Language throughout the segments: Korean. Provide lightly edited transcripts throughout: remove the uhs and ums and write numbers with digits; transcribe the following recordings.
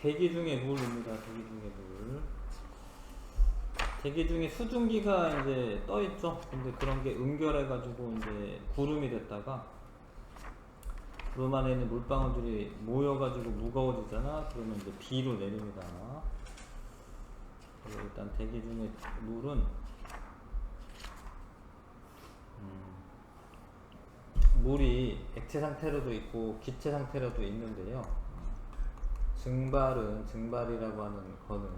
대기 중의 물입니다. 대기 중의 물. 대기 중에 수증기가 이제 떠 있죠. 근데 그런 게 응결해가지고 이제 구름이 됐다가 구름 안에 있는 물방울들이 모여가지고 무거워지잖아. 그러면 이제 비로 내립니다. 그래서 일단 대기 중의 물은 물이 액체 상태로도 있고 기체 상태로도 있는데요. 증발이라고 하는 거는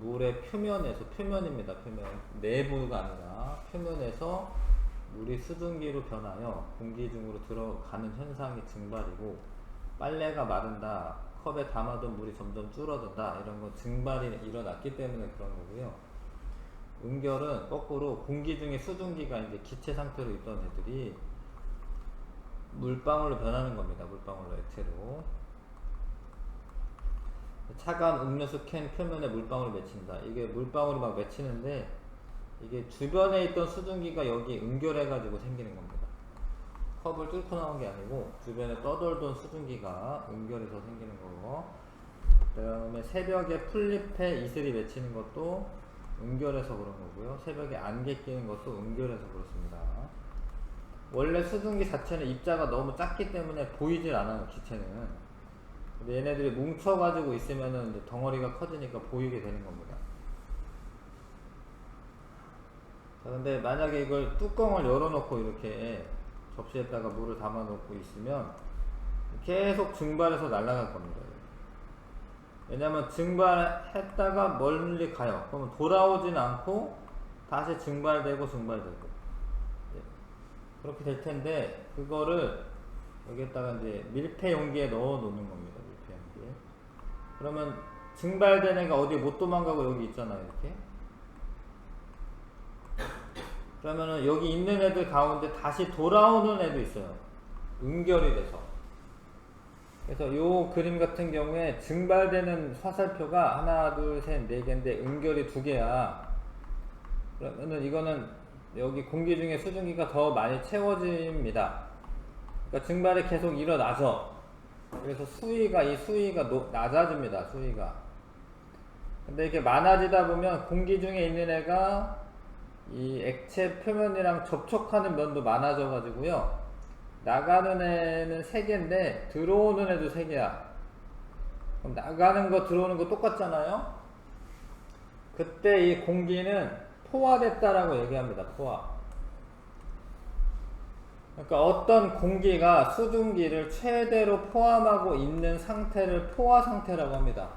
물의 표면에서, 표면입니다. 표면. 내부가 아니라 표면에서 물이 수증기로 변하여 공기 중으로 들어가는 현상이 증발이고, 빨래가 마른다, 컵에 담아둔 물이 점점 줄어든다, 이런 건 증발이 일어났기 때문에 그런 거고요. 응결은 거꾸로 공기 중에 수증기가 이제 기체 상태로 있던 애들이 물방울로 변하는 겁니다. 물방울로, 액체로. 차가운 음료수 캔 표면에 물방울을 맺힌다. 이게 물방울이 막 맺히는데 이게 주변에 있던 수증기가 여기 응결해가지고 생기는 겁니다. 컵을 뚫고 나온 게 아니고 주변에 떠돌던 수증기가 응결해서 생기는 거고, 그 다음에 새벽에 풀잎에 이슬이 맺히는 것도 응결해서 그런 거고요. 새벽에 안개 끼는 것도 응결해서 그렇습니다. 원래 수증기 자체는 입자가 너무 작기 때문에 보이질 않아요, 기체는. 근데 얘네들이 뭉쳐가지고 있으면은 이제 덩어리가 커지니까 보이게 되는 겁니다. 자, 근데 만약에 이걸 뚜껑을 열어놓고 이렇게 접시에다가 물을 담아놓고 있으면 계속 증발해서 날아갈 겁니다. 왜냐면 증발했다가 멀리 가요. 그러면 돌아오진 않고 다시 증발되고 그렇게 될 텐데, 그거를 여기에다가 이제 밀폐 용기에 넣어 놓는 겁니다. 밀폐 용기에. 그러면 증발된 애가 어디 못 도망가고 여기 있잖아요. 이렇게. 그러면은 여기 있는 애들 가운데 다시 돌아오는 애도 있어요. 응결이 돼서. 그래서 요 그림 같은 경우에 증발되는 화살표가 하나, 둘, 셋, 네 개인데 응결이 두 개야. 그러면은 이거는 여기 공기 중에 수증기가 더 많이 채워집니다. 그러니까 증발이 계속 일어나죠. 그래서 이 수위가 낮아집니다. 수위가. 근데 이렇게 많아지다 보면 공기 중에 있는 애가 이 액체 표면이랑 접촉하는 면도 많아져 가지고요, 나가는 애는 3개인데 들어오는 애도 3개야. 그럼 나가는 거 들어오는 거 똑같잖아요. 그때 이 공기는 포화됐다라고 얘기합니다. 포화. 그러니까 어떤 공기가 수증기를 최대로 포함하고 있는 상태를 포화 상태라고 합니다.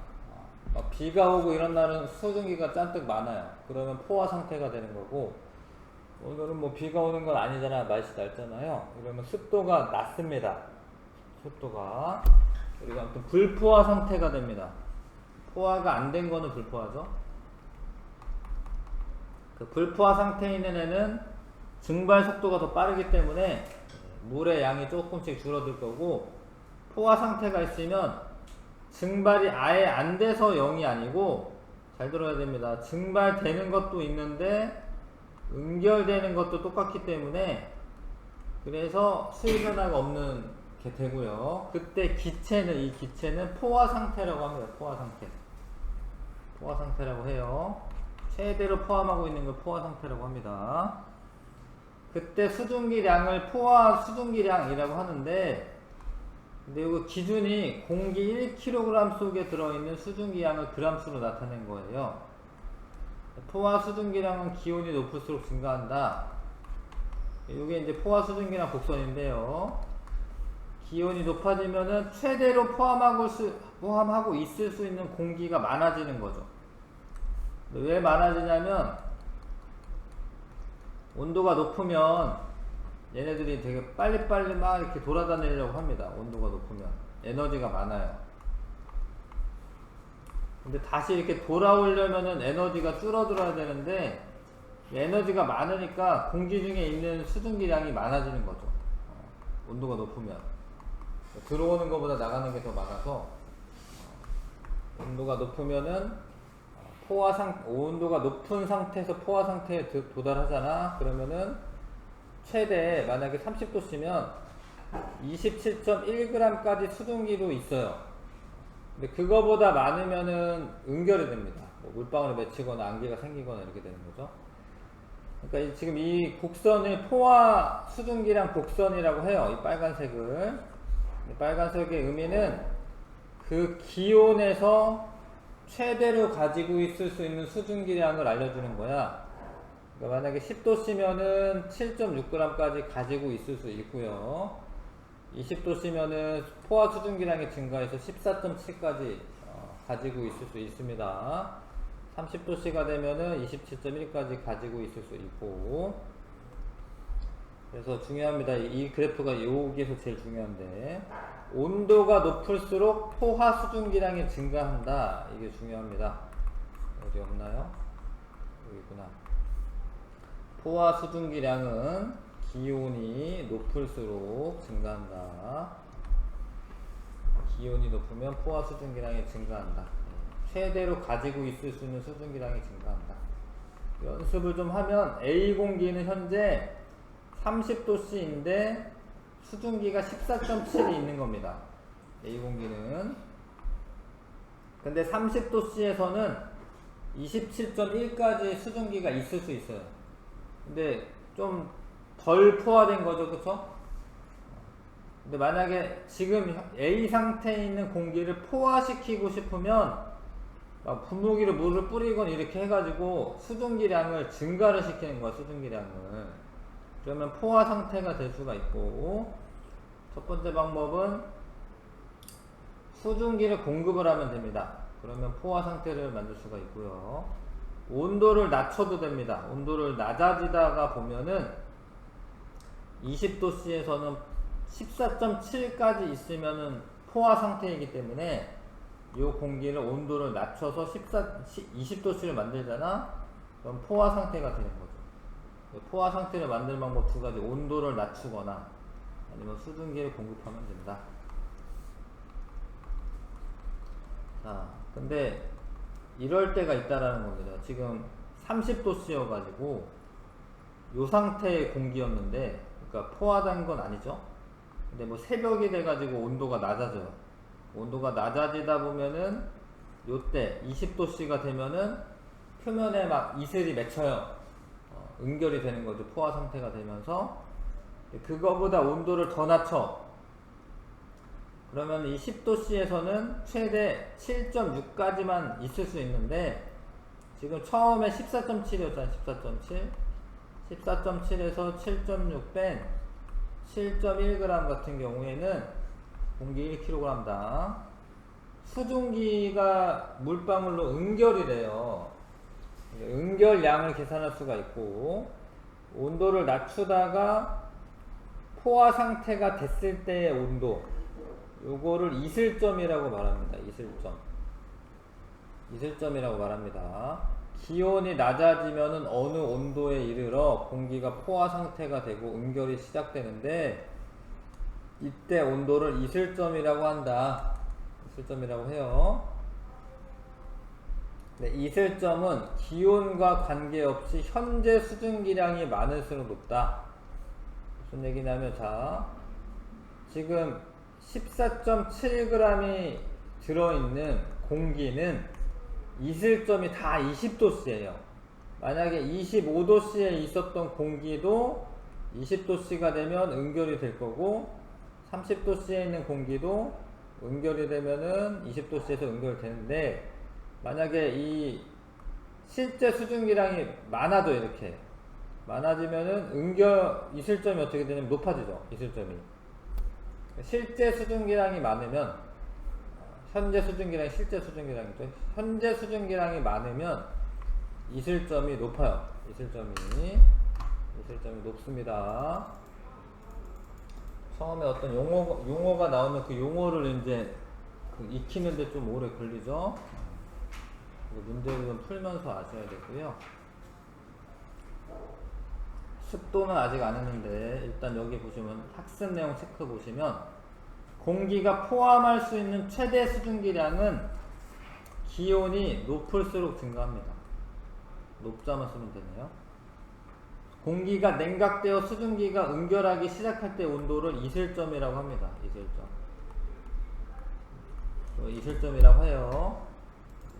비가 오고 이런 날은 수증기가 잔뜩 많아요. 그러면 포화 상태가 되는 거고, 오늘은 뭐 비가 오는 건 아니잖아, 날씨 맑잖아요. 이러면 습도가 낮습니다. 습도가. 그리고 아무튼 불포화 상태가 됩니다. 포화가 안 된 거는 불포화죠. 그 불포화 상태에 있는 애는 증발 속도가 더 빠르기 때문에 물의 양이 조금씩 줄어들 거고, 포화 상태가 있으면 증발이 아예 안 돼서 0이 아니고, 잘 들어야 됩니다. 증발되는 것도 있는데 응결되는 것도 똑같기 때문에, 그래서 수위 변화가 없는 게 되고요. 그때 이 기체는 포화 상태라고 합니다. 포화 상태. 포화 상태라고 해요. 최대로 포함하고 있는 걸 포화 상태라고 합니다. 그때 수증기량을 포화 수증기량이라고 하는데, 근데 이거 기준이 공기 1kg 속에 들어있는 수증기량을 그람수로 나타낸 거예요. 포화 수증기량은 기온이 높을수록 증가한다. 이게 이제 포화 수증기량 곡선인데요. 기온이 높아지면은 최대로 포함하고 있을 수 있는 공기가 많아지는 거죠. 왜 많아지냐면, 온도가 높으면 얘네들이 되게 빨리빨리 막 이렇게 돌아다니려고 합니다. 온도가 높으면. 에너지가 많아요. 근데 다시 이렇게 돌아오려면은 에너지가 줄어들어야 되는데, 에너지가 많으니까 공기 중에 있는 수증기량이 많아지는 거죠. 온도가 높으면. 들어오는 것보다 나가는 게 더 많아서, 온도가 높으면은 온도가 높은 상태에서 포화 상태에 도달하잖아. 그러면은 최대, 만약에 30도씨면 27.1g까지 수증기도 있어요. 근데 그거보다 많으면은 응결이 됩니다. 뭐 물방울이 맺히거나 안개가 생기거나 이렇게 되는 거죠. 그러니까 지금 이 곡선을 포화 수증기량 곡선이라고 해요. 이 빨간색을. 이 빨간색의 의미는 그 기온에서 최대로 가지고 있을 수 있는 수증기량을 알려주는 거야. 그러니까 만약에 10도씨면은 7.6g까지 가지고 있을 수 있고요. 20도씨면은 포화 수증기량이 증가해서 14.7까지 가지고 있을 수 있습니다. 30도씨가 되면은 27.1까지 가지고 있을 수 있고. 그래서 중요합니다. 이 그래프가 여기에서 제일 중요한데, 온도가 높을수록 포화 수증기량이 증가한다. 이게 중요합니다. 어디 없나요? 여기 있구나. 포화 수증기량은 기온이 높을수록 증가한다. 기온이 높으면 포화 수증기량이 증가한다. 최대로 가지고 있을 수 있는 수증기량이 증가한다. 연습을 좀 하면 A 공기는 현재 30도씨인데 수증기가 14.7이 있는 겁니다. A 공기는. 근데 30도씨에서는 27.1까지 수증기가 있을 수 있어요. 근데 좀 덜 포화된 거죠, 그쵸? 근데 만약에 지금 A 상태에 있는 공기를 포화시키고 싶으면 분무기로 물을 뿌리건 이렇게 해가지고 수증기량을 증가를 시키는 거야, 수증기량을. 그러면 포화 상태가 될 수가 있고, 첫 번째 방법은 수증기를 공급을 하면 됩니다. 그러면 포화 상태를 만들 수가 있고요. 온도를 낮춰도 됩니다. 온도를 낮아지다가 보면은 20도씨에서는 14.7까지 있으면은 포화 상태이기 때문에 이 공기를 온도를 낮춰서 20도씨를 만들잖아? 그럼 포화 상태가 되는 거죠. 포화 상태를 만들 방법 두 가지. 온도를 낮추거나 아니면 수증기를 공급하면 된다. 자, 근데 이럴 때가 있다라는 겁니다. 지금 30도씨여 가지고 요 상태의 공기였는데, 그러니까 포화된 건 아니죠. 근데 뭐 새벽이 돼가지고 온도가 낮아져요. 온도가 낮아지다 보면은 요때 20도씨가 되면은 표면에 막 이슬이 맺혀요. 응결이 되는 거죠. 포화 상태가 되면서. 그거보다 온도를 더 낮춰. 그러면 이 10도씨에서는 최대 7.6까지만 있을 수 있는데, 지금 처음에 14.7이었잖아요. 14.7. 14.7에서 7.6 뺀 7.1g 같은 경우에는 공기 1kg당 수증기가 물방울로 응결이 돼요. 응결량을 계산할 수가 있고, 온도를 낮추다가 포화 상태가 됐을 때의 온도, 요거를 이슬점이라고 말합니다. 이슬점이라고 말합니다. 기온이 낮아지면은 어느 온도에 이르러 공기가 포화 상태가 되고 응결이 시작되는데, 이때 온도를 이슬점이라고 한다. 이슬점이라고 해요. 네, 이슬점은 기온과 관계없이 현재 수증기량이 많을수록 높다. 무슨 얘기냐면, 자, 지금 14.7g이 들어있는 공기는 이슬점이 다 20도씨예요. 만약에 25도씨에 있었던 공기도 20도씨가 되면 응결이 될 거고, 30도씨에 있는 공기도 응결이 되면은 20도씨에서 응결이 되는데, 만약에 이 실제 수증기량이 많아도 이렇게 많아지면은 이슬점이 어떻게 되냐면 높아지죠. 이슬점이. 실제 수증기량이 많으면, 현재 수증기량이 실제 수증기량이죠. 현재 수증기량이 많으면 이슬점이 높아요. 이슬점이 높습니다. 처음에 어떤 용어가 나오면 그 용어를 이제 익히는데 좀 오래 걸리죠. 문제를 좀 풀면서 아셔야 되고요. 습도는 아직 안 했는데, 일단 여기 보시면 학습 내용 체크 보시면, 공기가 포함할 수 있는 최대 수증기량은 기온이 높을수록 증가합니다. 높자만 쓰면 되네요. 공기가 냉각되어 수증기가 응결하기 시작할 때 온도를 이슬점이라고 합니다. 이슬점. 이슬점이라고 해요.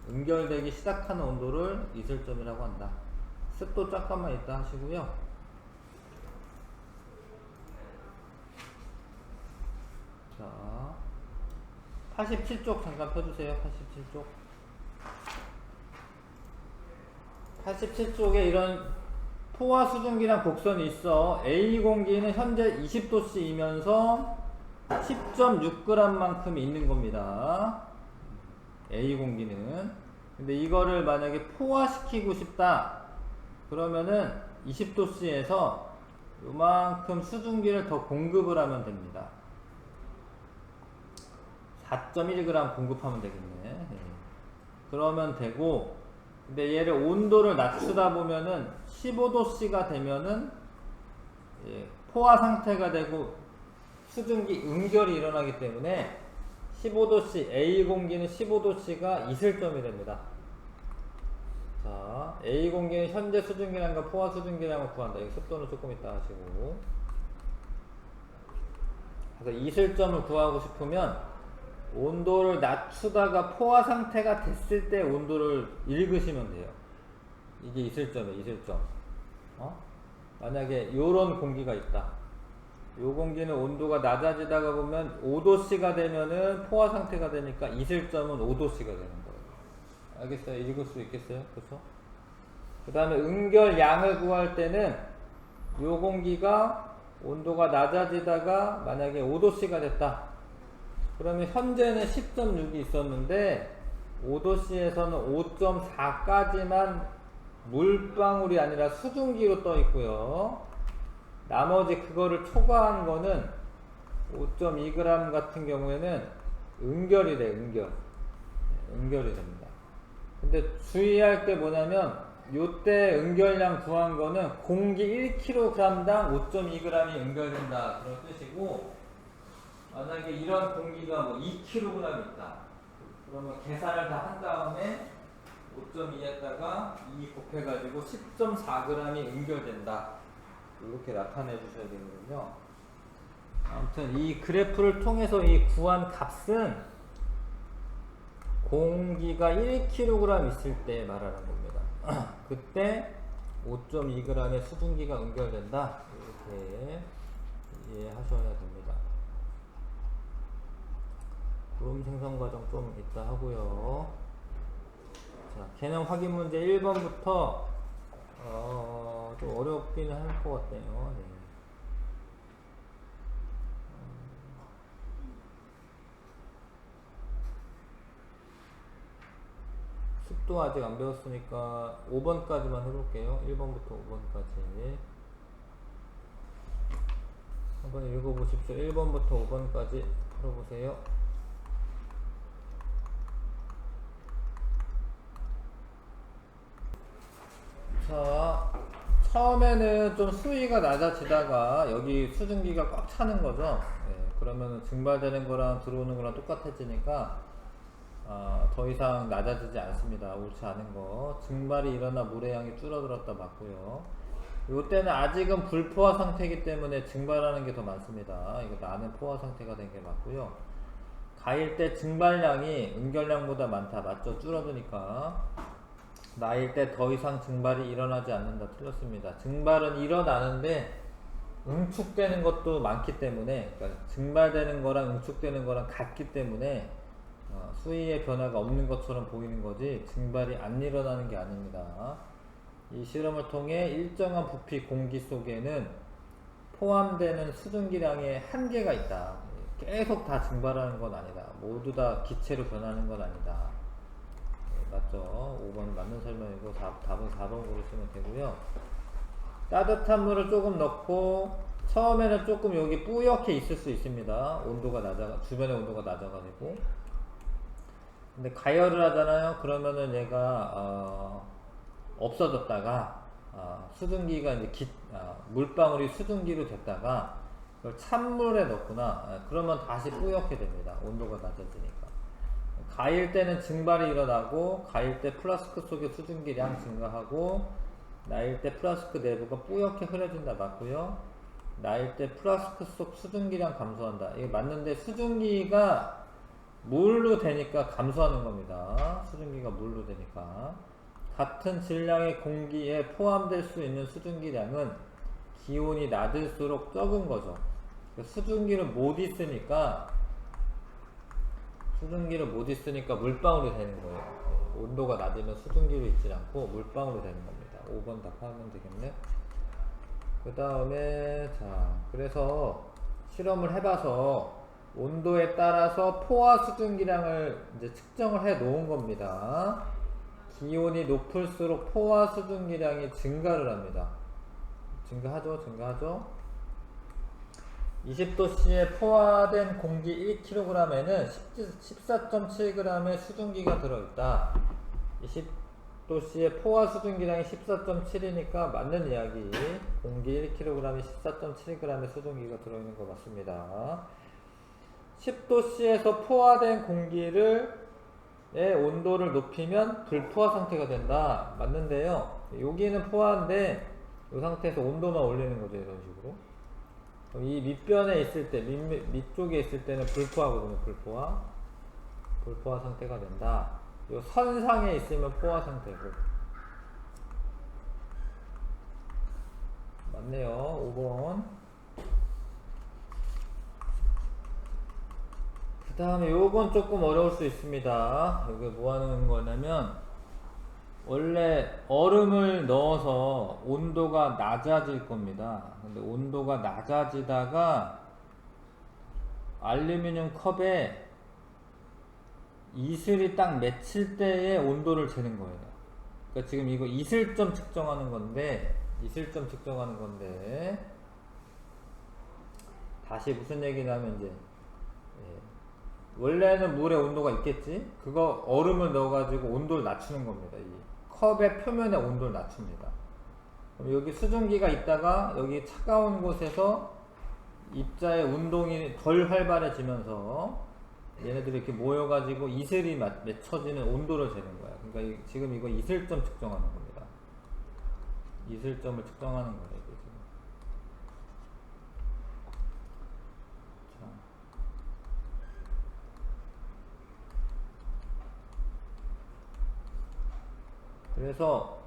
응결되기 시작하는 온도를 이슬점이라고 한다. 습도 잠깐만 있다 하시고요. 자, 87쪽 잠깐 펴주세요. 87쪽. 87쪽에 이런 포화 수증기랑 곡선이 있어. A 공기는 현재 20도씨이면서 10.6g 만큼 있는 겁니다. A 공기는. 근데 이거를 만약에 포화시키고 싶다 그러면은 20도씨에서 요만큼 수증기를 더 공급을 하면 됩니다. 4.1g 공급하면 되겠네. 네. 그러면 되고, 근데 얘를 온도를 낮추다 보면은 15도씨가 되면은 포화 상태가 되고 수증기 응결이 일어나기 때문에 15도씨, A 공기는 15도씨가 이슬점이 됩니다. 자, A 공기는 현재 수증기량과 포화 수증기량을 구한다. 이 습도는 조금 이따 하시고. 그래서 이슬점을 구하고 싶으면 온도를 낮추다가 포화 상태가 됐을 때 온도를 읽으시면 돼요. 이게 이슬점이에요, 이슬점. 만약에 요런 공기가 있다. 요 공기는 온도가 낮아지다가 보면 5도씨가 되면은 포화 상태가 되니까 이슬점은 5도씨가 되는 거예요. 알겠어요? 읽을 수 있겠어요? 그쵸? 그 다음에 응결량을 구할 때는 요 공기가 온도가 낮아지다가 만약에 5도씨가 됐다. 그러면 현재는 10.6이 있었는데 5도씨에서는 5.4까지만 물방울이 아니라 수증기로 떠 있고요. 나머지 그거를 초과한 거는 5.2g 같은 경우에는 응결이 돼요. 응결이 됩니다. 근데 주의할 게 뭐냐면 요때 응결량 구한 거는 공기 1kg당 5.2g이 응결된다 그런 뜻이고, 만약에 이런 공기가 뭐 2kg 있다 그러면 계산을 다 한 다음에 5.2에다가 2 곱해가지고 10.4g이 응결된다 이렇게 나타내 주셔야 되거든요. 아무튼 이 그래프를 통해서 이 구한 값은 공기가 1kg 있을 때 말하는 겁니다. 그때 5.2g의 수증기가 응결된다 이렇게 이해하셔야 됩니다. 구름 생성 과정 좀 이따 하고요. 자, 개념 확인 문제 1번부터 좀 어렵기는 할 것 같네요. 네. 습도 아직 안 배웠으니까 5번까지만 해볼게요. 1번부터 5번까지 한번 읽어보십시오. 1번부터 5번까지 풀어보세요. 자, 처음에는 좀 수위가 낮아지다가 여기 수증기가 꽉 차는 거죠. 그러면 증발되는 거랑 들어오는 거랑 똑같아지니까 더 이상 낮아지지 않습니다. 옳지 않은 거. 증발이 일어나 물의 양이 줄어들었다 맞고요. 이때는 아직은 불포화 상태이기 때문에 증발하는 게 더 많습니다. 이거 나는 포화 상태가 된 게 맞고요. 가일 때 증발량이 응결량보다 많다 맞죠? 줄어드니까. 나일 때 더 이상 증발이 일어나지 않는다 틀렸습니다. 증발은 일어나는데 응축되는 것도 많기 때문에, 그러니까 증발되는 거랑 응축되는 거랑 같기 때문에 수위의 변화가 없는 것처럼 보이는 거지 증발이 안 일어나는 게 아닙니다. 이 실험을 통해 일정한 부피 공기 속에는 포함되는 수증기량의 한계가 있다. 계속 다 증발하는 건 아니다. 모두 다 기체로 변하는 건 아니다. 맞죠? 5번 맞는 설명이고 답은 4번 고르시면 되고요. 따뜻한 물을 조금 넣고 처음에는 조금 여기 뿌옇게 있을 수 있습니다. 온도가 주변의 온도가 낮아가지고. 근데 가열을 하잖아요. 그러면은 얘가 없어졌다가 수증기가 이제 물방울이 수증기로 됐다가 그걸 찬물에 넣구나. 그러면 다시 뿌옇게 됩니다. 온도가 낮아지니까. 가일 때는 증발이 일어나고 가일 때 플라스크 속의 수증기량 증가하고 나일 때 플라스크 내부가 뿌옇게 흐려진다 맞고요. 나일 때 플라스크 속 수증기량 감소한다. 이게 맞는데 수증기가 물로 되니까 감소하는 겁니다. 수증기가 물로 되니까. 같은 질량의 공기에 포함될 수 있는 수증기량은 기온이 낮을수록 적은 거죠. 수증기를 못 있으니까 물방울이 되는 거예요. 온도가 낮으면 수증기로 있지 않고 물방울이 되는 겁니다. 5번 답하면 되겠네. 그 다음에 그래서 실험을 해봐서 온도에 따라서 포화 수증기량을 이제 측정을 해 놓은 겁니다. 기온이 높을수록 포화 수증기량이 증가를 합니다. 증가하죠. 20도씨에 포화된 공기 1kg에는 14.7g의 수증기가 들어있다. 20도씨에 포화 수증기량이 14.7이니까 맞는 이야기. 공기 1kg에 14.7g의 수증기가 들어있는 거 맞습니다. 10도씨에서 포화된 공기의 온도를 높이면 불포화 상태가 된다. 맞는데요. 여기는 포화인데 이 상태에서 온도만 올리는 거죠. 이런 식으로. 이 밑변에 있을 때, 밑쪽에 있을 때는 불포화거든요. 불포화 상태가 된다. 이 선상에 있으면 포화 상태고. 맞네요. 5번. 그 다음에 요건 조금 어려울 수 있습니다. 이게 뭐 하는 거냐면, 원래 얼음을 넣어서 온도가 낮아질 겁니다. 근데 온도가 낮아지다가 알루미늄 컵에 이슬이 딱 맺힐 때의 온도를 재는 거예요. 그러니까 지금 이거 이슬점 측정하는 건데, 다시 무슨 얘기냐면 이제 원래는 물에 온도가 있겠지? 그거 얼음을 넣어가지고 온도를 낮추는 겁니다. 이 컵의 표면의 온도를 낮춥니다. 그럼 여기 수증기가 있다가 여기 차가운 곳에서 입자의 운동이 덜 활발해지면서 얘네들이 이렇게 모여가지고 이슬이 맺혀지는 온도를 재는 거야. 그러니까 지금 이거 이슬점 측정하는 겁니다. 이슬점을 측정하는 거예요. 지금. 그래서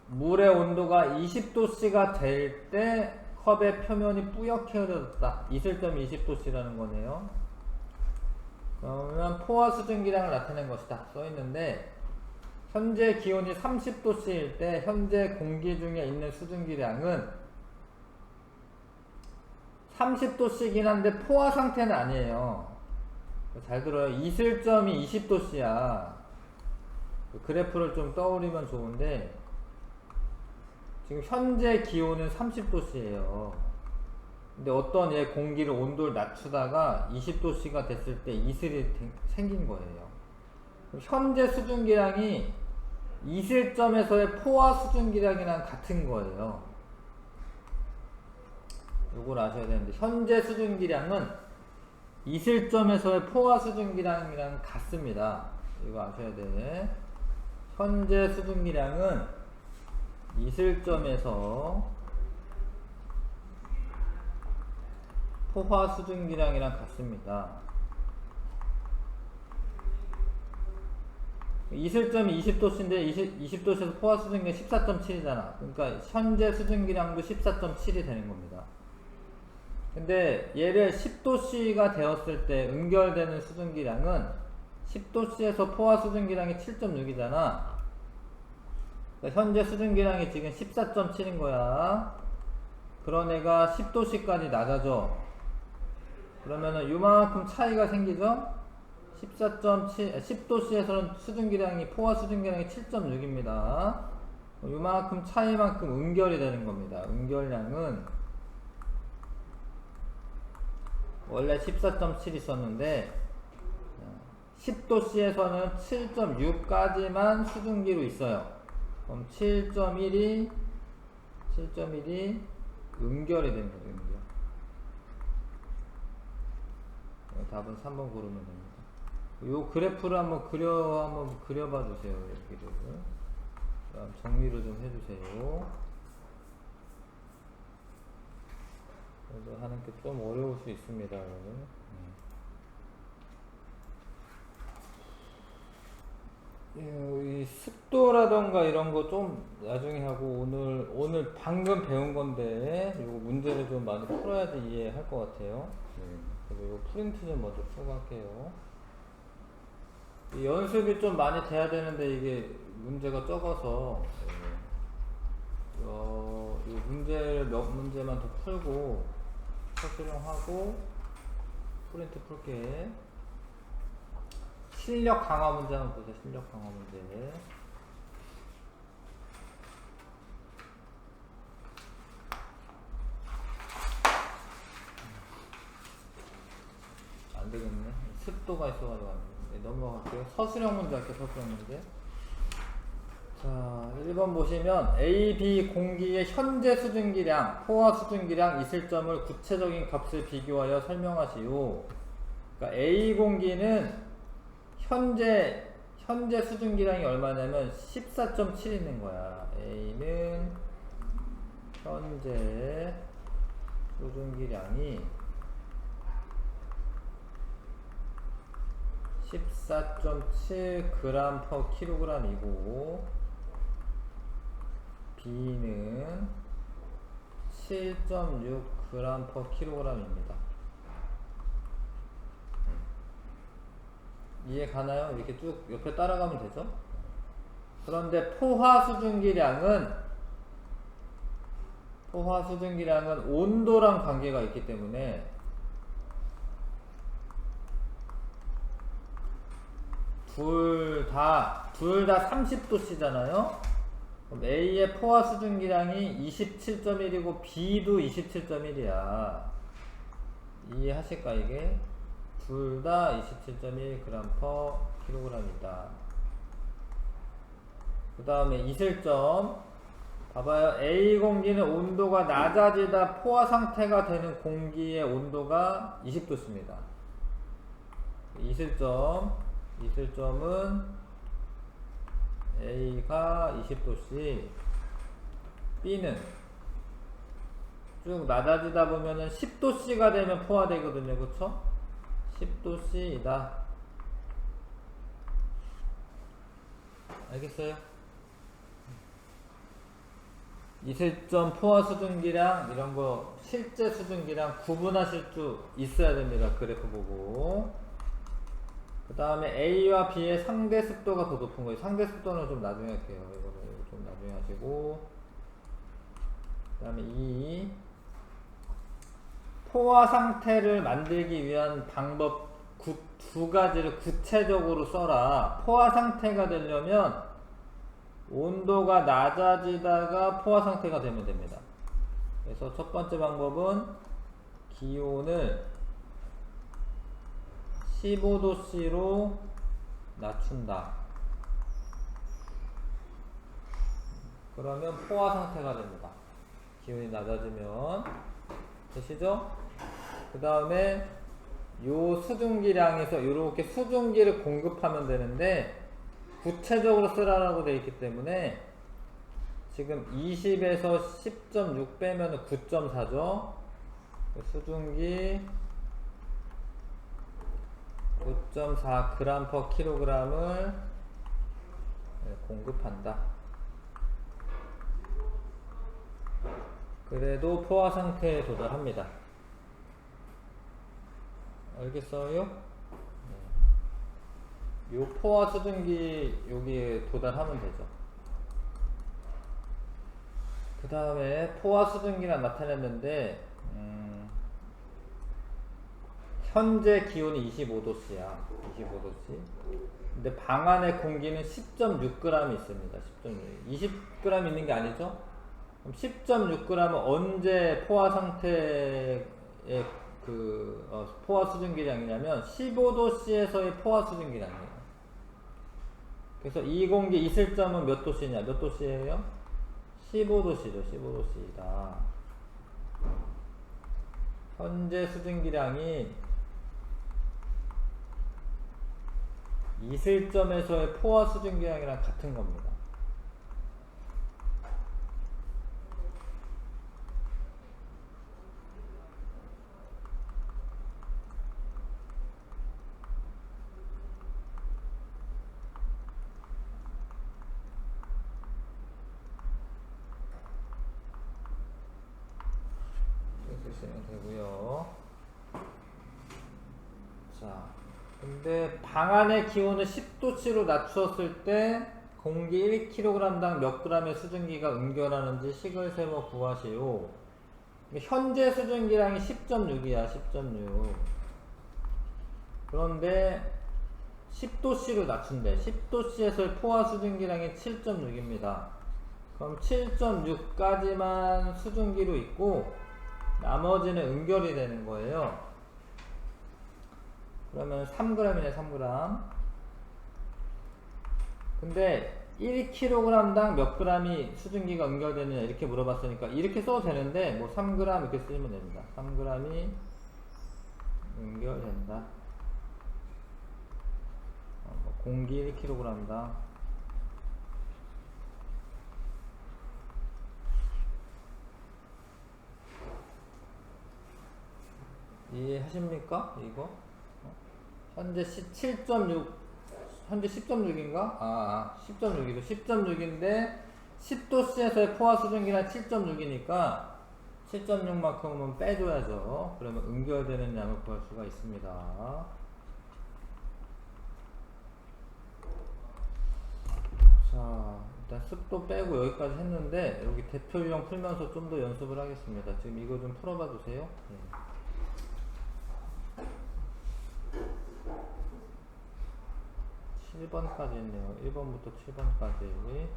물의 온도가 20도씨가 될 때 컵의 표면이 뿌옇게 흐려졌다. 이슬점이 20도씨라는 거네요. 그러면 포화 수증기량을 나타낸 것이다. 써있는데 현재 기온이 30도씨일 때 현재 공기 중에 있는 수증기량은 30도씨긴 한데 포화 상태는 아니에요. 잘 들어요. 이슬점이 20도씨야. 그래프를 좀 떠올리면 좋은데 지금 현재 기온은 30도씨예요. 근데 어떤 공기를 온도를 낮추다가 20도씨가 됐을 때 이슬이 생긴 거예요. 현재 수증기량이 이슬점에서의 포화 수증기량이랑 같은 거예요. 요걸 아셔야 되는데 현재 수증기량은 이슬점에서의 포화 수증기량이랑 같습니다. 이거 아셔야 돼. 현재 수증기량은 이슬점에서 포화 수증기량이랑 같습니다. 이슬점이 20도씨인데 20도씨에서 포화 수증기량 14.7이잖아. 그러니까 현재 수증기량도 14.7이 되는 겁니다. 근데 얘를 10도씨가 되었을 때 응결되는 수증기량은 10도씨에서 포화 수증기량이 7.6이잖아. 그러니까 현재 수증기량이 지금 14.7인 거야. 그런 애가 10도씨까지 낮아져. 그러면은 요만큼 차이가 생기죠? 10도씨에서는 포화 수증기량이 7.6입니다. 요만큼 차이만큼 응결이 되는 겁니다. 응결량은 원래 14.7 있었는데 10도씨에서는 7.6까지만 수증기로 있어요. 그럼 7.1이 응결이 되는 거죠. 응결. 답은 3번 고르면 됩니다. 요 그래프를 한번 그려봐 주세요. 여기를. 정리를 좀 해주세요. 그래서 하는 게 좀 어려울 수 있습니다. 여러분. 이 습도라던가 이런 거 좀 나중에 하고 오늘 방금 배운 건데 이거 문제를 좀 많이 풀어야지 이해할 것 같아요. 그래서 이거 프린트 좀 먼저 풀고 할게요. 이 연습이 좀 많이 돼야 되는데 이게 문제가 적어서 이 문제를 몇 문제만 더 풀고 설명하고 프린트 풀게. 실력 강화 문제 한번 보세요. 실력 강화 문제. 안 되겠네. 습도가 있어가지고 안 되겠네. 넘어갈게요. 서술형 문제 할게요. 서술형 문제. 자, 1번 보시면 A, B 공기의 현재 수증기량, 포화 수증기량 있을 점을 구체적인 값을 비교하여 설명하시오. 그러니까 A 공기는 현재 수증기량이 얼마냐면 14.7 있는 거야. A는 현재 수증기량이 14.7g/kg이고 B는 7.6g/kg입니다. 이해 가나요? 이렇게 쭉 옆에 따라가면 되죠? 그런데 포화 수증기량은 온도랑 관계가 있기 때문에 둘 다 30도씨잖아요? 그럼 A의 포화 수증기량이 27.1이고 B도 27.1이야. 이해하실까 이게? 둘 다 27.1g/kg이다. 그 다음에 이슬점 봐봐요. A 공기는 온도가 낮아지다 포화 상태가 되는 공기의 온도가 20도씨입니다. 이슬점은 A가 20도씨, B는 쭉 낮아지다 보면은 10도씨가 되면 포화되거든요. 그쵸? 10도씨이다. 알겠어요? 이슬점, 포화 수증기량 이런 거 실제 수증기량 구분하실 수 있어야 됩니다. 그래프 보고. 그 다음에 A와 B의 상대 습도가 더 높은 거예요. 상대 습도는 좀 나중에 할게요. 이거는 좀 나중에 하시고. 그 다음에 이 포화 상태를 만들기 위한 방법 두 가지를 구체적으로 써라. 포화 상태가 되려면 온도가 낮아지다가 포화 상태가 되면 됩니다. 그래서 첫 번째 방법은 기온을 15도씨로 낮춘다. 그러면 포화 상태가 됩니다. 기온이 낮아지면. 되시죠? 그 다음에 요 수증기량에서 이렇게 수증기를 공급하면 되는데 구체적으로 쓰라라고 되어 있기 때문에 지금 20에서 10.6 빼면 9.4죠. 수증기 9.4g/kg을 공급한다. 그래도 포화 상태에 도달합니다. 알겠어요? 요 포화 수증기 여기에 도달하면 되죠. 그 다음에 포화 수증기랑 나타냈는데 현재 기온이 25도씨야. 25도씨. 근데 방 안에 공기는 10.6g 있습니다. 10.6. 20g 있는 게 아니죠? 그럼 10.6g은 언제 포화 상태의 포화 수증기량이냐면 15도씨에서의 포화 수증기량이에요. 그래서 이 공기 있을 점은 몇 도씨냐? 몇 도씨예요? 15도씨죠. 15도씨이다. 현재 수증기량이 있을 점에서의 포화 수증기량이랑 같은 겁니다. 쓰면 되고요. 자, 근데 방 안의 기온을 10도씨로 낮추었을 때 공기 1kg당 몇 g의 수증기가 응결하는지 식을 세워 구하시오. 현재 수증기량이 10.6이야. 10.6. 그런데 10도씨로 낮춘대. 10도씨에서의 포화 수증기량이 7.6입니다. 그럼 7.6까지만 수증기로 있고 나머지는 응결이 되는 거예요. 그러면 3g이네. 3g. 근데 1kg당 몇 g이 수증기가 응결되느냐 이렇게 물어봤으니까 이렇게 써도 되는데 뭐 3g 이렇게 쓰면 됩니다. 3g이 응결된다. 공기 1kg당 이해하십니까? 이거? 현재 7.6 현재 10.6인가? 10.6이죠. 10.6인데 10도씨에서의 포화 수증기량 7.6이니까 7.6만큼은 빼줘야죠. 그러면 응결되는 양을 구할 수가 있습니다. 자, 일단 습도 빼고 여기까지 했는데 여기 대표 유형 풀면서 좀 더 연습을 하겠습니다. 지금 이거 좀 풀어봐 주세요. 네. 7번까지 있네요. 1번부터 7번까지.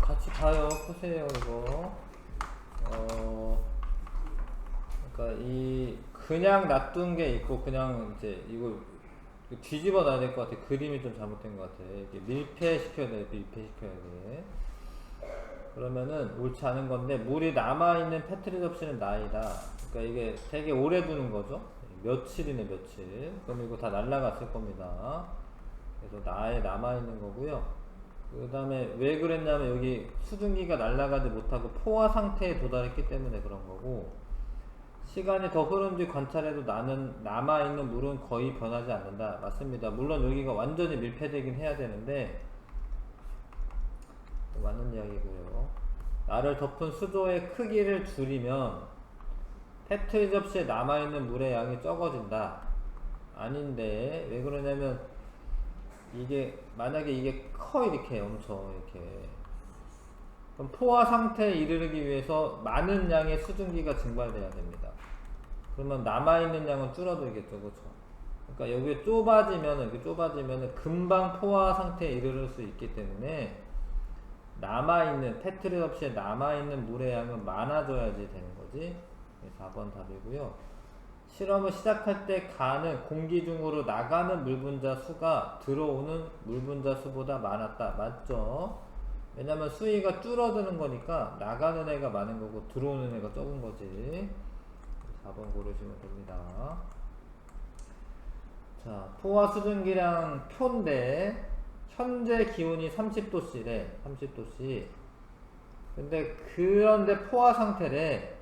같이 봐요. 푸세요, 이거. 그러니까 그냥 놔둔 게 있고, 그냥 이제 이거 뒤집어 놔야 될 것 같아. 그림이 좀 잘못된 것 같아. 이게 밀폐시켜야 돼. 밀폐시켜야 돼. 그러면은 옳지 않은 건데, 물이 남아있는 페트리 접시는 나이다. 그러니까 이게 되게 오래 두는 거죠. 며칠이네, 며칠. 그럼 이거 다 날라갔을 겁니다. 그래서 나에 남아있는 거고요. 그 다음에 왜 그랬냐면 여기 수증기가 날아가지 못하고 포화 상태에 도달했기 때문에 그런 거고, 시간이 더 흐른 뒤 관찰해도 남아있는 물은 거의 변하지 않는다. 맞습니다. 물론 여기가 완전히 밀폐되긴 해야 되는데 맞는 이야기고요. 나를 덮은 수조의 크기를 줄이면 페트리 접시에 남아있는 물의 양이 적어진다. 아닌데 왜 그러냐면 이게 만약에 이게 커 이렇게 엄청 이렇게, 그럼 포화 상태에 이르기 위해서 많은 양의 수증기가 증발돼야 됩니다. 그러면 남아있는 양은 줄어들겠죠. 그렇죠? 그러니까 여기 좁아지면은 금방 포화 상태에 이르를 수 있기 때문에 남아있는 페트리 접시에 남아있는 물의 양은 많아져야지 되는 거지. 4번 답이고요. 실험을 시작할 때 가는 공기 중으로 나가는 물 분자 수가 들어오는 물 분자 수보다 많았다. 맞죠? 왜냐면 수위가 줄어드는 거니까 나가는 애가 많은 거고 들어오는 애가 적은 거지. 4번 고르시면 됩니다. 자, 포화 수증기량 표인데 현재 기온이 30도씨래. 30도씨. 근데 그런데 포화 상태래.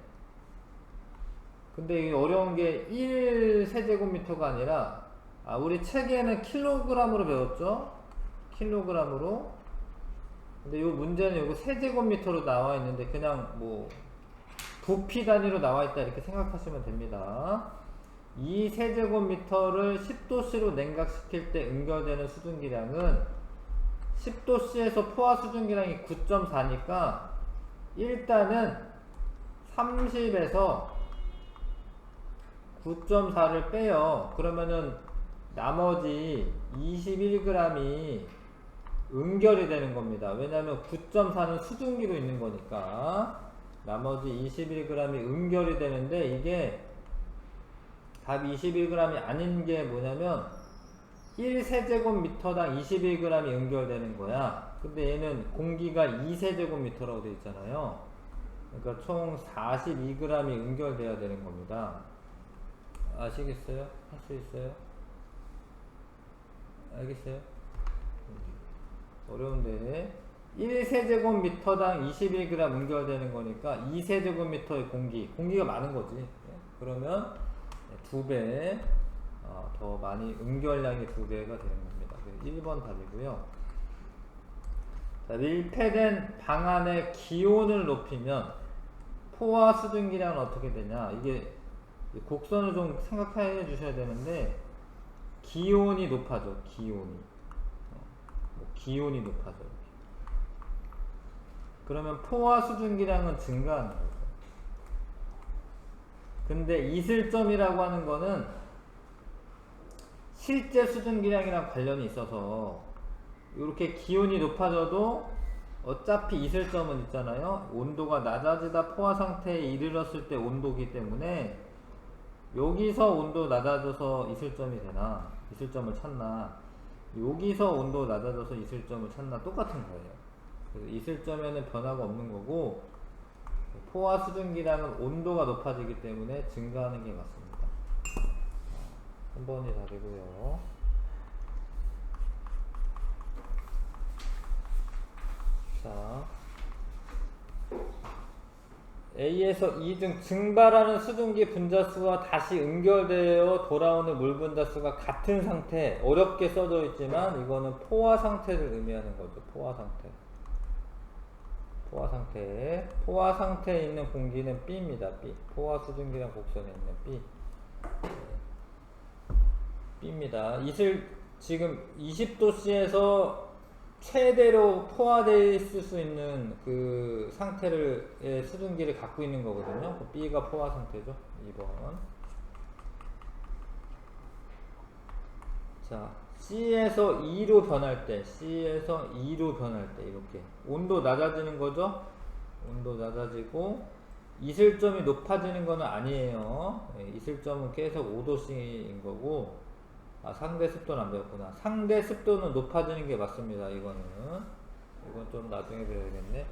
근데 이게 어려운 게 1세제곱미터가 아니라, 우리 책에는 킬로그램으로 배웠죠? 킬로그램으로. 근데 요 문제는 요거 세제곱미터로 나와 있는데 그냥 뭐 부피 단위로 나와 있다 이렇게 생각하시면 됩니다. 이 세제곱미터를 10도씨로 냉각시킬 때 응결되는 수증기량은 10도씨에서 포화 수증기량이 9.4니까 일단은 30에서 9.4를 빼요. 그러면은 나머지 21g이 응결이 되는 겁니다. 왜냐면 9.4는 수증기로 있는 거니까 나머지 21g이 응결이 되는데, 이게 답 21g이 아닌 게 뭐냐면 1세제곱미터당 21g이 응결되는 거야. 근데 얘는 공기가 2세제곱미터라고 되어 있잖아요. 그러니까 총 42g이 응결돼야 되는 겁니다. 아시겠어요? 할 수 있어요? 알겠어요? 어려운데 1세제곱미터당 21g 응결되는 거니까 2세제곱미터의 공기가 많은 거지. 그러면 2배 더 많이 응결량이 2배가 되는 겁니다. 1번 답이고요. 자, 밀폐된 방 안의 기온을 높이면 포화 수증기량은 어떻게 되냐. 이게 곡선을 좀 생각해 주셔야 되는데, 기온이 높아져. 기온이 높아져. 그러면 포화 수증기량은 증가하는 거죠. 근데 이슬점이라고 하는 거는 실제 수증기량이랑 관련이 있어서, 이렇게 기온이 높아져도 어차피 이슬점은 있잖아요. 온도가 낮아지다 포화 상태에 이르렀을 때 온도기 때문에, 여기서 온도 낮아져서 이슬점이 되나, 이슬점을 찾나, 여기서 온도 낮아져서 이슬점을 찾나, 똑같은 거예요. 그래서 이슬점에는 변화가 없는 거고, 포화 수증기량은 온도가 높아지기 때문에 증가하는 게 맞습니다. 3번이 답이고요. 자, A에서 2등 증발하는 수증기 분자수와 다시 응결되어 돌아오는 물 분자수가 같은 상태, 어렵게 써져 있지만 이거는 포화 상태를 의미하는 거죠. 포화 상태에 있는 공기는 B입니다. B. 포화 수증기랑 곡선에 있는 B. B입니다. 지금 20도씨에서 최대로 포화되어 있을 수 있는 그 상태의 수증기를 갖고 있는 거거든요. B가 포화 상태죠. 2번. 자, C에서 2로 변할 때, 이렇게 온도 낮아지는 거죠. 온도 낮아지고 이슬점이 높아지는 거는 아니에요. 이슬점은 계속 5도씨인 거고, 상대 습도는 안 배웠구나. 상대 습도는 높아지는 게 맞습니다. 이건 좀 나중에 배워야겠네.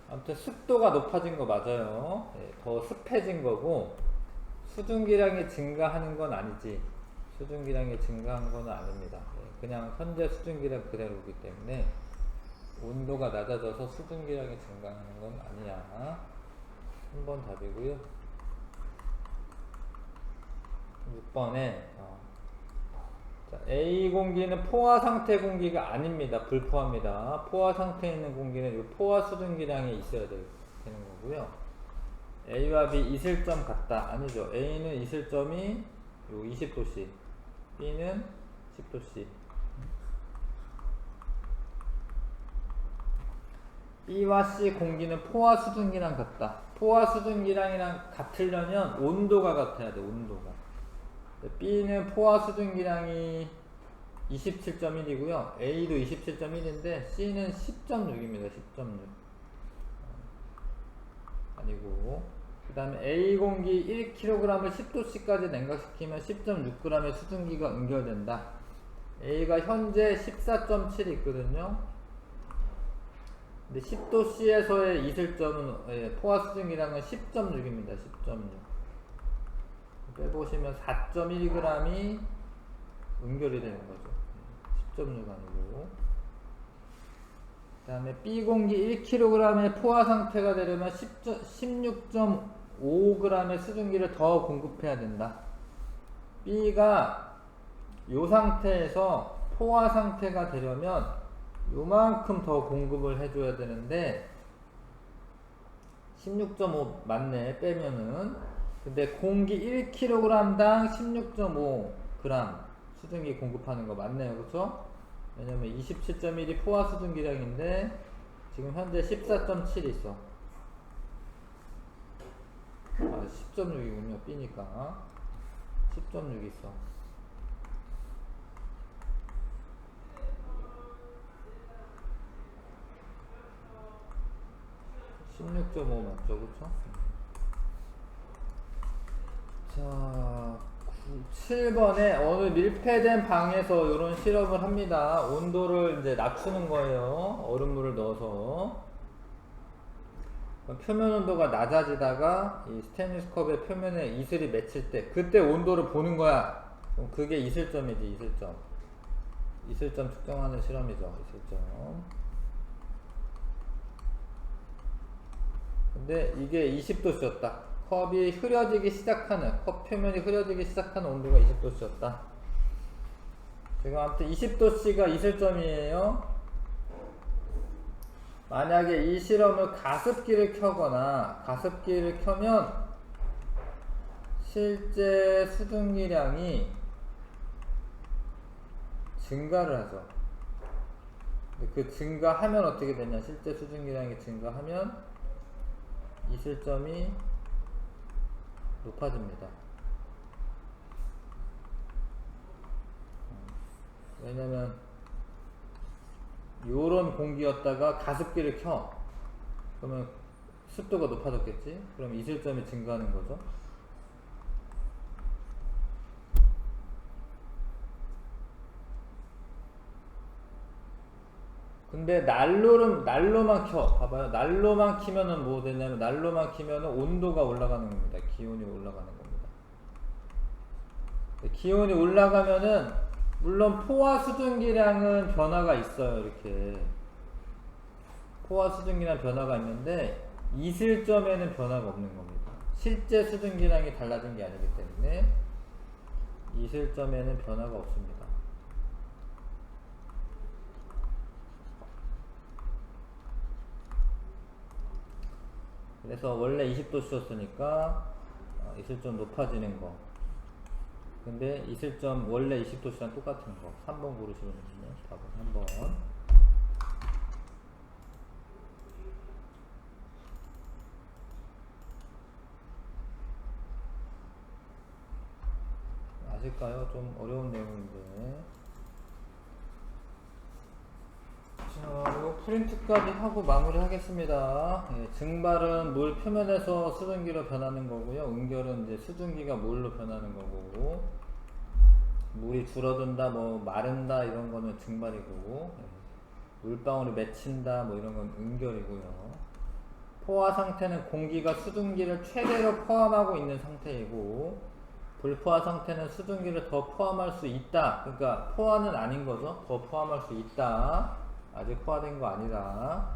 아무튼 습도가 높아진 거 맞아요. 더 습해진 거고, 수증기량이 증가하는 건 아니지. 수증기량이 증가한 건 아닙니다. 그냥 현재 수증기량 그대로이기 때문에 온도가 낮아져서 수증기량이 증가하는 건 아니야. 3번 답이고요. 6번에 A 공기는 포화 상태 공기가 아닙니다. 불포화입니다. 포화 상태에 있는 공기는 이 포화 수증기량이 있어야 되는 거고요. A와 B 이슬점 같다. 아니죠. A는 이슬점이 요 20도씨, B는 10도씨. B와 C 공기는 포화 수증기량 같다. 포화 수증기량이랑 같으려면 온도가 같아야 돼. 온도가. B는 포화 수증기량이 27.1이고요. A도 27.1인데 C는 10.6입니다. 10.6. 아니고, 그 다음에 A 공기 1kg을 10도씨까지 냉각시키면 10.6g의 수증기가 응결된다. A가 현재 14.7이 있거든요. 근데 10도씨에서의 이슬점은, 포화 수증기량은 10.6입니다. 10.6. 빼보시면 4.1g이 응결이 되는 거죠. 10.6 아니고. 그 다음에 B 공기 1kg의 포화 상태가 되려면 16.5g의 수증기를 더 공급해야 된다. B가 이 상태에서 포화 상태가 되려면 요만큼 더 공급을 해줘야 되는데, 16.5 맞네, 빼면은. 근데 공기 1kg당 16.5g 수증기 공급하는 거 맞네요. 그쵸? 왜냐면 27.1이 포화 수증기량인데 지금 현재 14.7 있어. 10.6이군요. B니까 10.6 있어. 16.5 맞죠? 그쵸? 자, 7번에 어느 밀폐된 방에서 이런 실험을 합니다. 온도를 이제 낮추는 거예요. 얼음물을 넣어서. 표면 온도가 낮아지다가 이 스테인리스 컵의 표면에 이슬이 맺힐 때, 그때 온도를 보는 거야. 그럼 그게 이슬점이지, 이슬점. 이슬점 측정하는 실험이죠, 이슬점. 근데 이게 20도씨였다. 컵이 흐려지기 시작하는, 컵 표면이 흐려지기 시작하는 온도가 20도씨였다. 지금 아무튼 20도씨가 있을 점이에요. 만약에 이 실험을 가습기를 켜거나 가습기를 켜면 실제 수증기량이 증가를 하죠. 그 증가하면 어떻게 되냐? 실제 수증기량이 증가하면 이슬점이 높아집니다. 왜냐면 요런 공기였다가 가습기를 켜. 그러면 습도가 높아졌겠지? 그럼 이슬점이 증가하는 거죠. 근데 난로만 켜. 봐봐요. 난로만 키면은 뭐 되냐면, 난로만 키면은 온도가 올라가는 겁니다. 기온이 올라가는 겁니다. 기온이 올라가면은, 물론 포화 수증기량은 변화가 있어요. 이렇게. 포화 수증기량 변화가 있는데, 이슬점에는 변화가 없는 겁니다. 실제 수증기량이 달라진 게 아니기 때문에, 이슬점에는 변화가 없습니다. 그래서 원래 20도씨였으니까 이슬점 높아지는 거. 근데 이슬점 원래 20도씨랑 똑같은 거. 3번 고르시면 되네요. 답은 3번. 아실까요? 좀 어려운 내용인데. 자, 이거 프린트까지 하고 마무리 하겠습니다. 예, 증발은 물 표면에서 수증기로 변하는 거고요. 응결은 이제 수증기가 물로 변하는 거고, 물이 줄어든다, 뭐 마른다 이런 거는 증발이고, 예, 물방울이 맺힌다 뭐 이런 건 응결이고요. 포화 상태는 공기가 수증기를 최대로 포함하고 있는 상태이고, 불포화 상태는 수증기를 더 포함할 수 있다. 그러니까 포화는 아닌 거죠. 더 포함할 수 있다. 아직 포화된 거 아니라.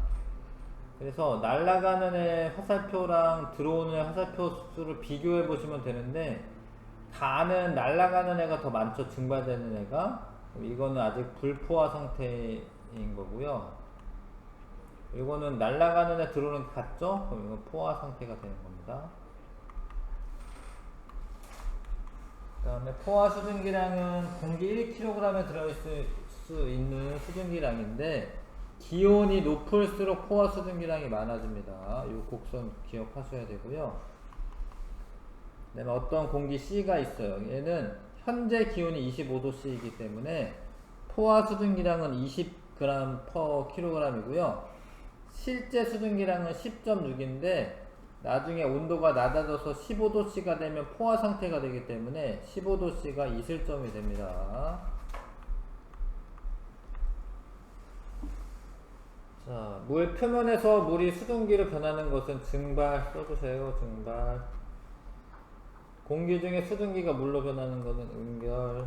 그래서 날아가는 애 화살표랑 들어오는 애 화살표 수를 비교해 보시면 되는데, 가는 날아가는 애가 더 많죠. 증발되는 애가. 이거는 아직 불포화 상태인 거고요. 이거는 날아가는 애 들어오는 게 같죠? 그럼 이건 포화 상태가 되는 겁니다. 그 다음에 포화 수증기량은 공기 1kg에 들어있을 수 있는 수증기량인데, 기온이 높을수록 포화 수증기량이 많아집니다. 이 곡선 기억하셔야 되고요. 그 다음에 어떤 공기 C가 있어요. 얘는 현재 기온이 25도씨이기 때문에 포화 수증기량은 20g/kg이고요. 실제 수증기량은 10.6인데 나중에 온도가 낮아져서 15도씨가 되면 포화 상태가 되기 때문에 15도씨가 이슬점이 됩니다. 자, 물 표면에서 물이 수증기로 변하는 것은 증발 써주세요. 증발. 공기 중에 수증기가 물로 변하는 것은 응결.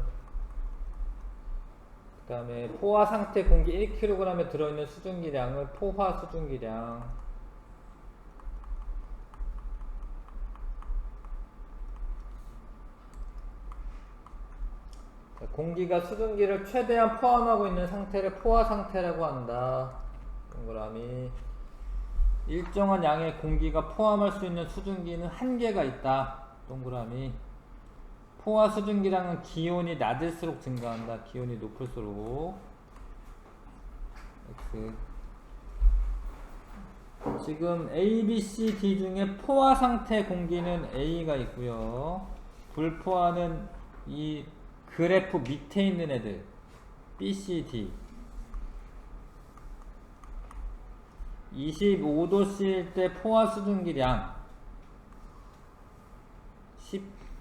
그 다음에 포화 상태 공기 1kg에 들어있는 수증기량을 포화 수증기량. 공기가 수증기를 최대한 포함하고 있는 상태를 포화 상태라고 한다. 동그라미. 일정한 양의 공기가 포함할 수 있는 수증기는 한계가 있다. 동그라미. 포화 수증기량은 기온이 낮을수록 증가한다. 기온이 높을수록. X. 지금 A, B, C, D 중에 포화 상태 공기는 A가 있고요. 불포화는 이 그래프 밑에 있는 애들 B, C, D. 25도씨일 때 포화 수증기량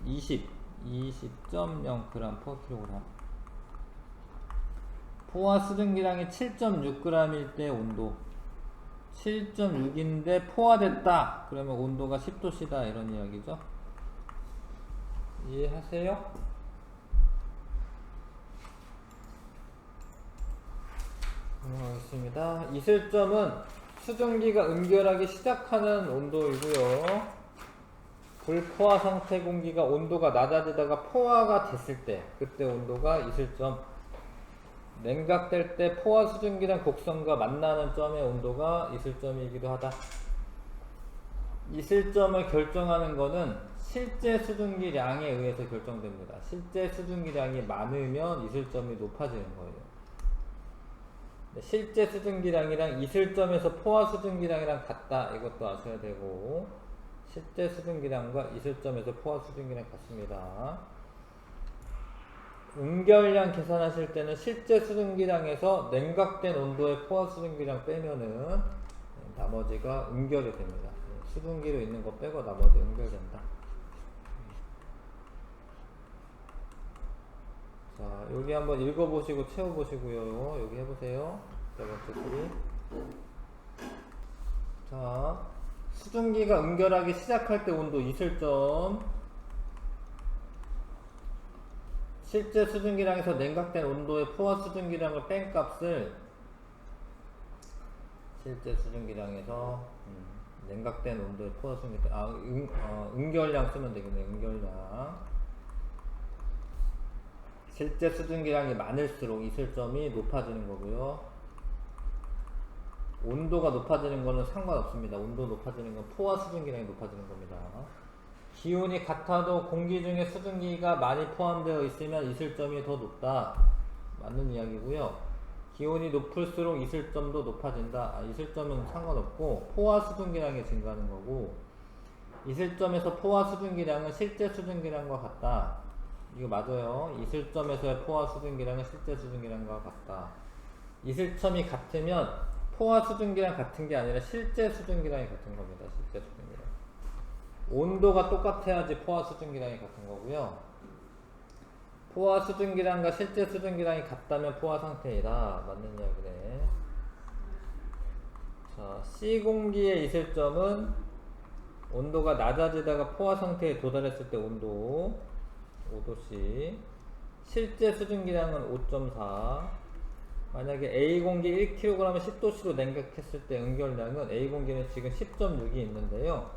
20.0g/kg. 포화 수증기량이 7.6g일 때 온도 7.6인데 포화됐다. 그러면 온도가 10도씨다. 이런 이야기죠. 이해하세요? 넘어가겠습니다. 이슬점은 수증기가 응결하기 시작하는 온도이고요. 불포화 상태 공기가 온도가 낮아지다가 포화가 됐을 때, 그때 온도가 있을 점. 냉각될 때 포화 수증기랑 곡선과 만나는 점의 온도가 있을 점이기도 하다. 있을 점을 결정하는 것은 실제 수증기량에 의해서 결정됩니다. 실제 수증기량이 많으면 있을 점이 높아지는 거예요. 실제 수증기량이랑 있을 점에서 포화 수증기량이랑 같다. 이것도 아셔야 되고, 실제 수증기량과 있을 점에서 포화 수증기량 같습니다. 응결량 계산하실 때는 실제 수증기량에서 냉각된 온도의 포화 수증기량 빼면은 나머지가 응결이 됩니다. 수증기로 있는 거 빼고 나머지 응결된다. 자, 여기 한번 읽어보시고 채워보시고요. 여기 해보세요. 네 번째 소리. 자, 수증기가 응결하기 시작할 때 온도 있을 점. 실제 수증기량에서 냉각된 온도의 포화 수증기량을 뺀 값을 실제 수증기량에서 냉각된 온도의 포화 수증기량, 응결량 쓰면 되겠네요. 응결량. 실제 수증기량이 많을수록 있을 점이 높아지는 거고요. 온도가 높아지는 거는 상관없습니다. 온도 높아지는 건 포화 수증기량이 높아지는 겁니다. 기온이 같아도 공기 중에 수증기가 많이 포함되어 있으면 있을 점이 더 높다. 맞는 이야기고요. 기온이 높을수록 있을 점도 높아진다. 있을 점은 상관없고 포화 수증기량이 증가하는 거고, 있을 점에서 포화 수증기량은 실제 수증기량과 같다. 이거 맞아요. 있을 점에서의 포화 수증기량은 실제 수증기량과 같다. 있을 점이 같으면 포화 수증기량 같은 게 아니라 실제 수증기량이 같은 겁니다. 실제 수증기량. 온도가 똑같아야지 포화 수증기량이 같은 거고요. 포화 수증기량과 실제 수증기량이 같다면 포화 상태이다. 맞는 이야기네. 자, C 공기에 있을 점은 온도가 낮아지다가 포화 상태에 도달했을 때 온도 5도씨. 실제 수증기량은 5.4. 만약에 A 공기 1kg을 10도씨로 냉각했을 때 응결량은 A 공기는 지금 10.6이 있는데요.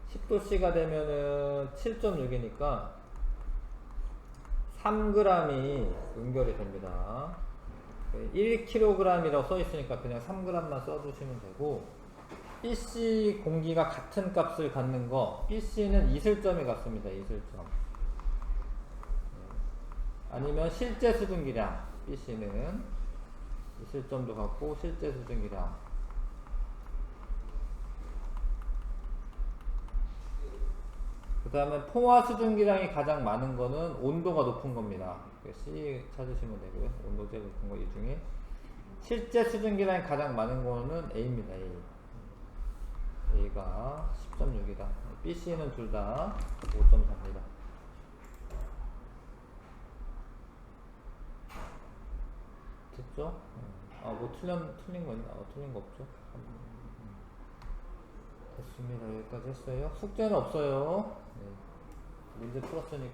10도씨가 되면은 7.6이니까 3g이 응결이 됩니다. 1kg이라고 써 있으니까 그냥 3g만 써주시면 되고, BC 공기가 같은 값을 갖는 거, BC는 있을 점이 같습니다. 있을 점. 아니면 실제 수증기량, BC는 있을 점도 같고 실제 수증기량. 그 다음에 포화 수증기량이 가장 많은 거는 온도가 높은 겁니다. C 찾으시면 되고요. 온도 제일 높은 거 이 중에. 실제 수증기량이 가장 많은 거는 A입니다. A. A가 10.6이다. B, C는 둘 다 5.4입니다. 됐죠? 뭐 틀린 거 있나? 틀린 거 없죠? 됐습니다. 여기까지 했어요. 숙제는 없어요. 네. 문제 풀었으니까.